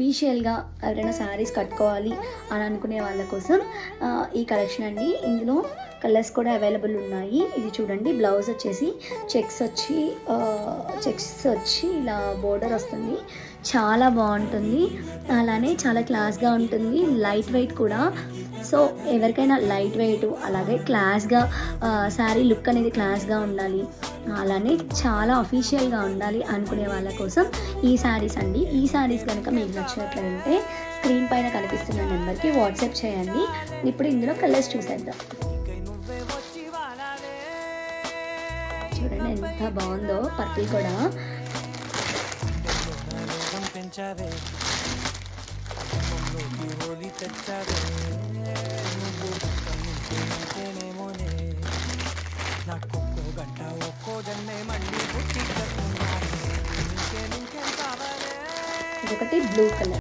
అఫీషియల్గా ఎవరైనా శారీస్ కట్టుకోవాలి అని అనుకునే వాళ్ళ కోసం ఈ కలెక్షన్ అండి. ఇందులో కలర్స్ కూడా అవైలబుల్ ఉన్నాయి. ఇది చూడండి, బ్లౌజ్ వచ్చేసి చెక్స్ వచ్చి ఇలా బోర్డర్ వస్తుంది. చాలా బాగుంటుంది, అలానే చాలా క్లాస్గా ఉంటుంది, లైట్ వెయిట్ కూడా. సో ఎవరికైనా లైట్ వెయిట్ అలాగే క్లాస్గా శారీ లుక్ అనేది క్లాస్గా ఉండాలి, అలానే చాలా అఫీషియల్గా ఉండాలి అనుకునే వాళ్ళ కోసం ఈ శారీస్ అండి. ఈ శారీస్ కనుక మీకు నచ్చినట్లయితే స్క్రీన్ పైన కనిపిస్తున్న నెంబర్కి వాట్సాప్ చేయండి. ఇప్పుడు ఇందులో కలర్స్ చూసేద్దాం. చూడండి ఎంత బాగుందో, పర్పుల్ కూడా. ఇదొకటి బ్లూ కలర్.